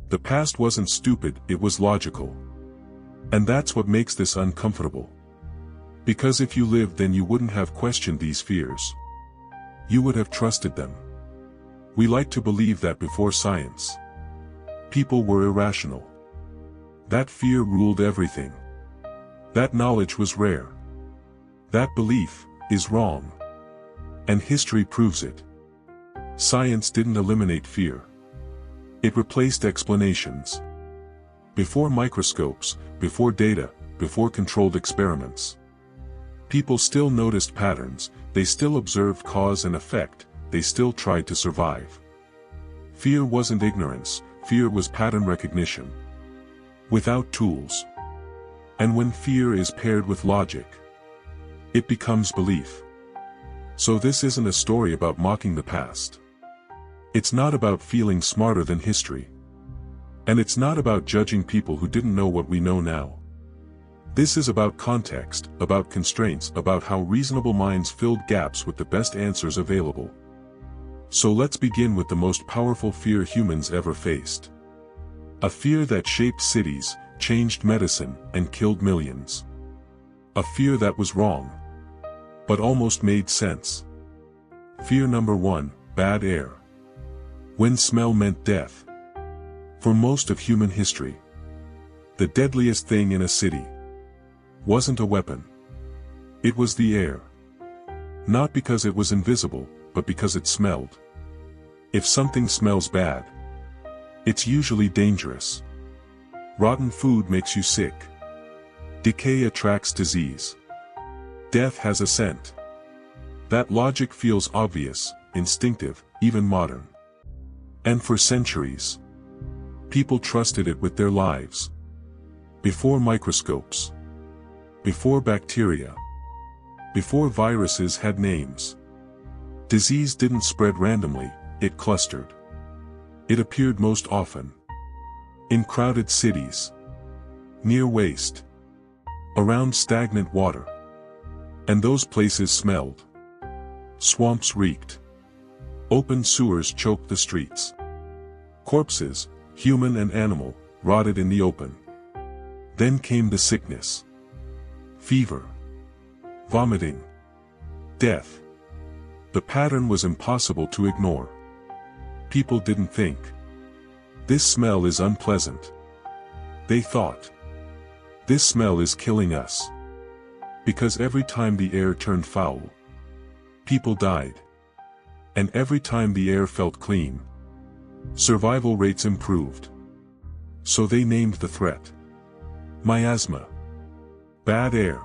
The past wasn't stupid, it was logical. And that's what makes this uncomfortable. Because if you lived then you wouldn't have questioned these fears. You would have trusted them. We like to believe that before science, people were irrational. That fear ruled everything. That knowledge was rare. That belief is wrong. And history proves it. Science didn't eliminate fear. It replaced explanations. Before microscopes, before data, before controlled experiments, people still noticed patterns, they still observed cause and effect, they still tried to survive. Fear wasn't ignorance, fear was pattern recognition. Without tools. And when fear is paired with logic, it becomes belief. So this isn't a story about mocking the past. It's not about feeling smarter than history. And it's not about judging people who didn't know what we know now. This is about context, about constraints, about how reasonable minds filled gaps with the best answers available. So let's begin with the most powerful fear humans ever faced. A fear that shaped cities, changed medicine, and killed millions. A fear that was wrong, but almost made sense. Fear number 1, bad air. When smell meant death. For most of human history, the deadliest thing in a city wasn't a weapon. It was the air. Not because it was invisible, but because it smelled. If something smells bad, it's usually dangerous. Rotten food makes you sick. Decay attracts disease. Death has a scent. That logic feels obvious, instinctive, even modern. And for centuries, people trusted it with their lives. Before microscopes. Before bacteria. Before viruses had names. Disease didn't spread randomly, it clustered. It appeared most often in crowded cities, near waste, around stagnant water. And those places smelled. Swamps reeked. Open sewers choked the streets. Corpses, human and animal, rotted in the open. Then came the sickness. Fever. Vomiting. Death. The pattern was impossible to ignore. People didn't think, this smell is unpleasant. They thought, this smell is killing us. Because every time the air turned foul, people died. And every time the air felt clean, survival rates improved. So they named the threat miasma. Bad air.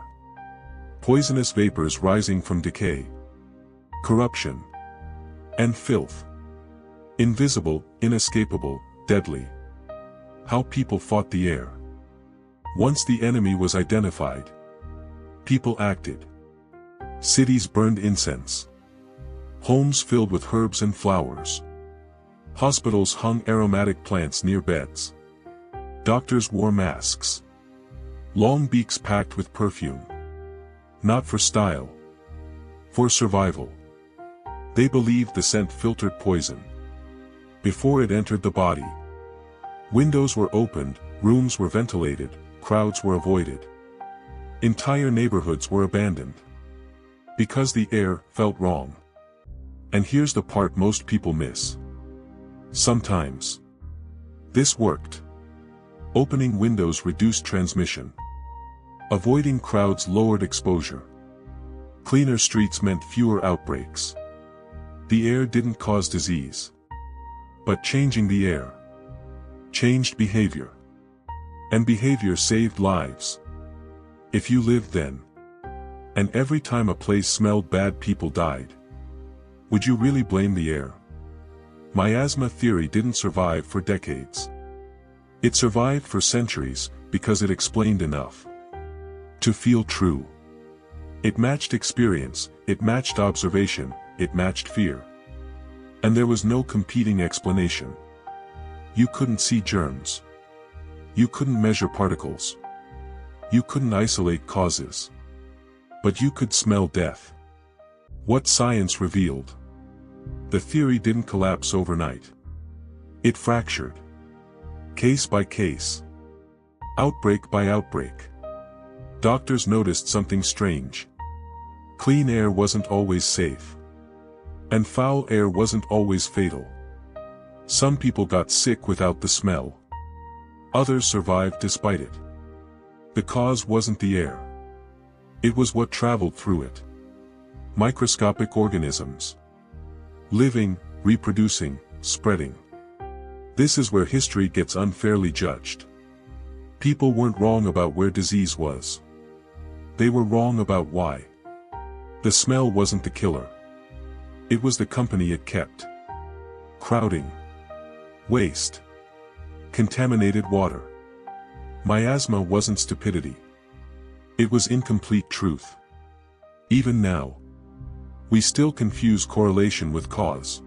Poisonous vapors rising from decay. Corruption. And filth. Invisible, inescapable, deadly. How people fought the air. Once the enemy was identified, people acted. Cities burned incense. Homes filled with herbs and flowers. Hospitals hung aromatic plants near beds. Doctors wore masks. Long beaks packed with perfume. Not for style. For survival. They believed the scent filtered poison before it entered the body. Windows were opened, rooms were ventilated, crowds were avoided. Entire neighborhoods were abandoned. Because the air felt wrong. And here's the part most people miss. Sometimes this worked. Opening windows reduced transmission. Avoiding crowds lowered exposure. Cleaner streets meant fewer outbreaks. The air didn't cause disease. But changing the air changed behavior. And behavior saved lives. If you lived then, and every time a place smelled bad people died, would you really blame the air? Miasma theory didn't survive for decades. It survived for centuries, because it explained enough to feel true. It matched experience, it matched observation, it matched fear. And there was no competing explanation. You couldn't see germs. You couldn't measure particles. You couldn't isolate causes. But you could smell death. What science revealed. The theory didn't collapse overnight. It fractured. Case by case. Outbreak by outbreak. Doctors noticed something strange. Clean air wasn't always safe. And foul air wasn't always fatal. Some people got sick without the smell. Others survived despite it. The cause wasn't the air. It was what traveled through it. Microscopic organisms. Living, reproducing, spreading. This is where history gets unfairly judged. People weren't wrong about where disease was. They were wrong about why. The smell wasn't the killer. It was the company it kept. Crowding. Waste. Contaminated water. Miasma wasn't stupidity. It was incomplete truth. Even now, we still confuse correlation with cause.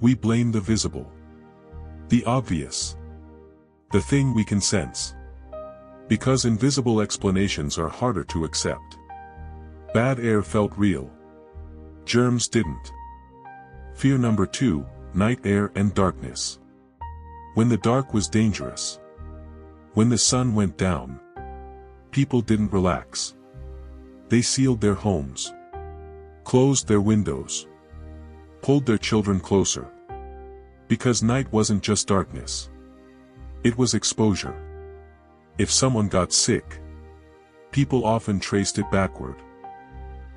We blame the visible. The obvious. The thing we can sense. Because invisible explanations are harder to accept. Bad air felt real. Germs didn't. Fear number 2, night air and darkness. When the dark was dangerous. When the sun went down. People didn't relax. They sealed their homes. Closed their windows. Pulled their children closer. Because night wasn't just darkness. It was exposure. If someone got sick, people often traced it backward.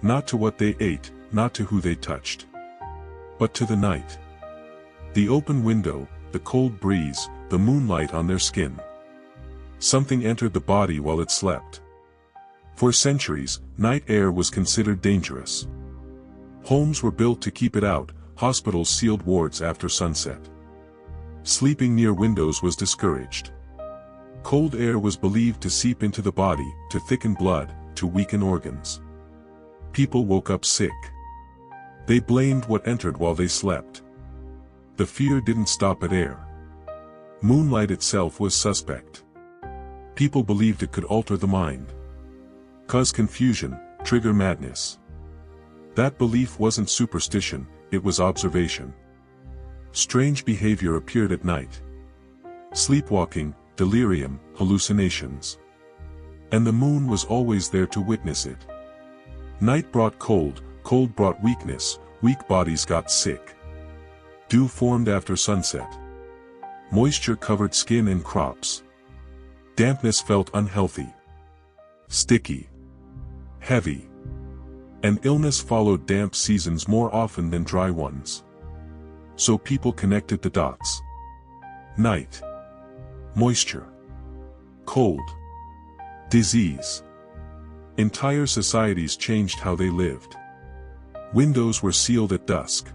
Not to what they ate, not to who they touched. But to the night. The open window, the cold breeze, the moonlight on their skin. Something entered the body while it slept. For centuries, night air was considered dangerous. Homes were built to keep it out, hospitals sealed wards after sunset. Sleeping near windows was discouraged. Cold air was believed to seep into the body, to thicken blood, to weaken organs. People woke up sick. They blamed what entered while they slept. The fear didn't stop at air. Moonlight itself was suspect. People believed it could alter the mind. Cause confusion, trigger madness. That belief wasn't superstition, it was observation. Strange behavior appeared at night. Sleepwalking, delirium, hallucinations. And the moon was always there to witness it. Night brought cold, cold brought weakness, weak bodies got sick. Dew formed after sunset. Moisture covered skin and crops. Dampness felt unhealthy. Sticky. Heavy. And illness followed damp seasons more often than dry ones. So people connected the dots. Night. Moisture. Cold. Disease. Entire societies changed how they lived. Windows were sealed at dusk.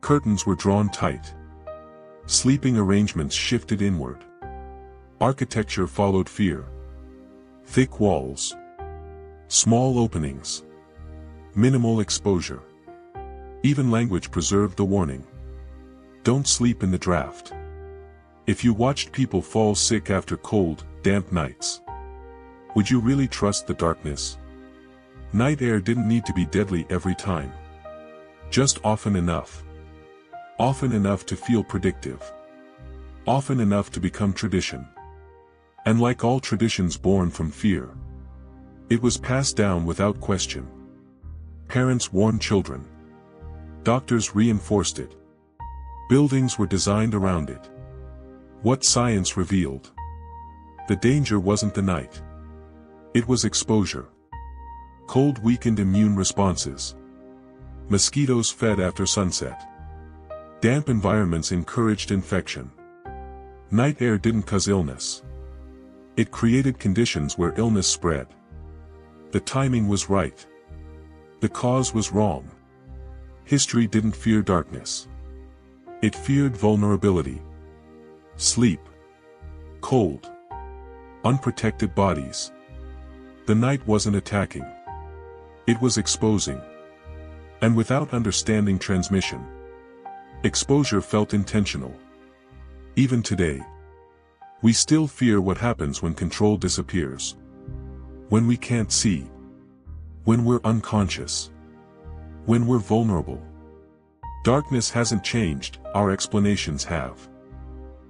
Curtains were drawn tight. Sleeping arrangements shifted inward. Architecture followed fear. Thick walls. Small openings. Minimal exposure. Even language preserved the warning. Don't sleep in the draft. If you watched people fall sick after cold, damp nights, would you really trust the darkness? Night air didn't need to be deadly every time. Just often enough. Often enough to feel predictive. Often enough to become tradition. And like all traditions born from fear, it was passed down without question. Parents warned children. Doctors reinforced it. Buildings were designed around it. What science revealed? The danger wasn't the night. It was exposure. Cold weakened immune responses. Mosquitoes fed after sunset. Damp environments encouraged infection. Night air didn't cause illness. It created conditions where illness spread. The timing was right. The cause was wrong. History didn't fear darkness. It feared vulnerability. Sleep. Cold. Unprotected bodies. The night wasn't attacking. It was exposing. And without understanding transmission, exposure felt intentional. Even today, we still fear what happens when control disappears. When we can't see. When we're unconscious. When we're vulnerable. Darkness hasn't changed, our explanations have.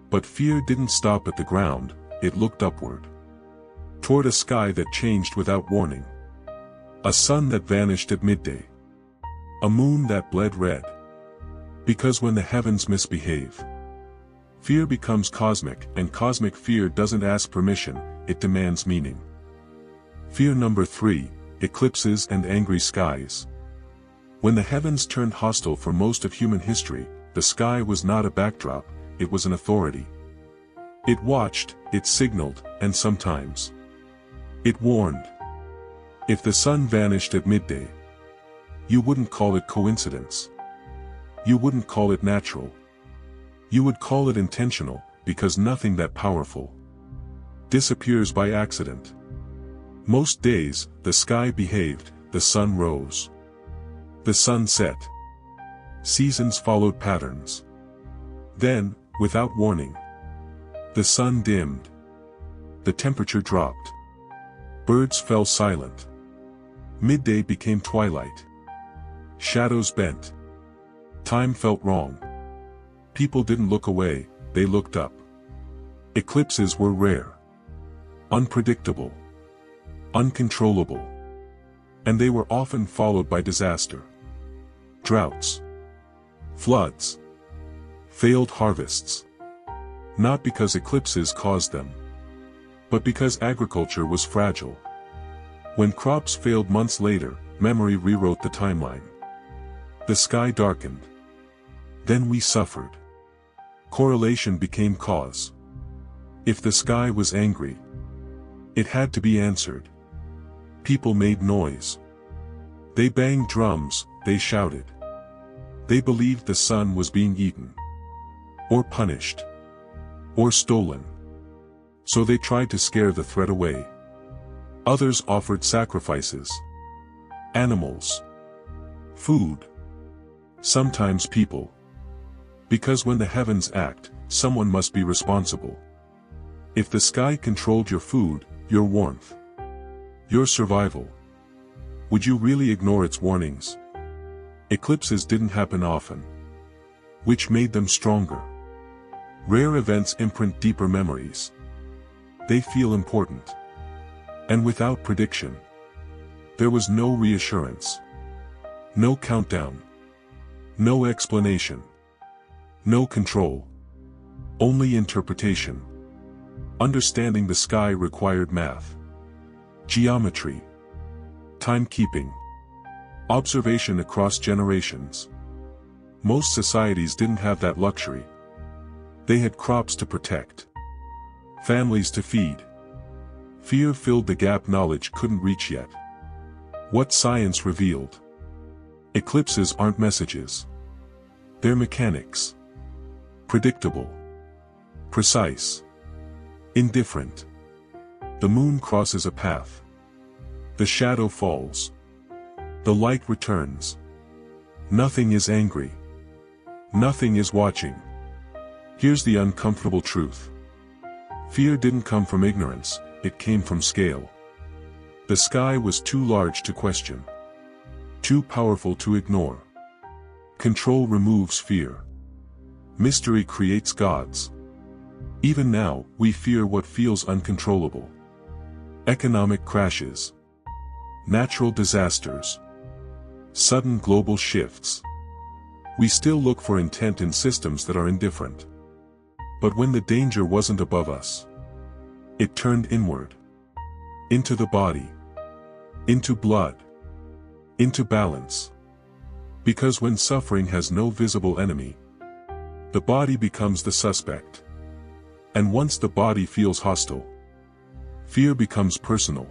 But fear didn't stop at the ground, it looked upward. Toward a sky that changed without warning. A sun that vanished at midday. A moon that bled red. Because when the heavens misbehave, fear becomes cosmic, and cosmic fear doesn't ask permission, it demands meaning. Fear number 3, eclipses and angry skies. When the heavens turned hostile for most of human history, the sky was not a backdrop, it was an authority. It watched, it signaled, and sometimes it warned. If the sun vanished at midday, you wouldn't call it coincidence. You wouldn't call it natural. You would call it intentional, because nothing that powerful disappears by accident. Most days, the sky behaved, the sun rose. The sun set. Seasons followed patterns. Then, without warning, the sun dimmed. The temperature dropped. Birds fell silent. Midday became twilight. Shadows bent. Time felt wrong. People didn't look away, they looked up. Eclipses were rare. Unpredictable. Uncontrollable. And they were often followed by disaster. Droughts. Floods. Failed harvests. Not because eclipses caused them, but because agriculture was fragile. When crops failed months later, memory rewrote the timeline. The sky darkened. Then we suffered. Correlation became cause. If the sky was angry, it had to be answered. People made noise. They banged drums, they shouted. They believed the sun was being eaten, or punished, or stolen. So they tried to scare the threat away. Others offered sacrifices. Animals. Food. Sometimes people. Because when the heavens act, someone must be responsible. If the sky controlled your food, your warmth, your survival, would you really ignore its warnings? Eclipses didn't happen often, which made them stronger. Rare events imprint deeper memories. They feel important. And without prediction, there was no reassurance. No countdown. No explanation. No control. Only interpretation. Understanding the sky required math, geometry, timekeeping, observation across generations. Most societies didn't have that luxury. They had crops to protect, families to feed. Fear filled the gap knowledge couldn't reach yet. What science revealed: eclipses aren't messages. They're mechanics. Predictable. Precise. Indifferent. The moon crosses a path. The shadow falls. The light returns. Nothing is angry. Nothing is watching. Here's the uncomfortable truth. Fear didn't come from ignorance, it came from scale. The sky was too large to question. Too powerful to ignore. Control removes fear. Mystery creates gods. Even now, we fear what feels uncontrollable. Economic crashes. Natural disasters. Sudden global shifts. We still look for intent in systems that are indifferent. But when the danger wasn't above us, it turned inward. Into the body. Into blood. Into balance. Because when suffering has no visible enemy, the body becomes the suspect. And once the body feels hostile, fear becomes personal.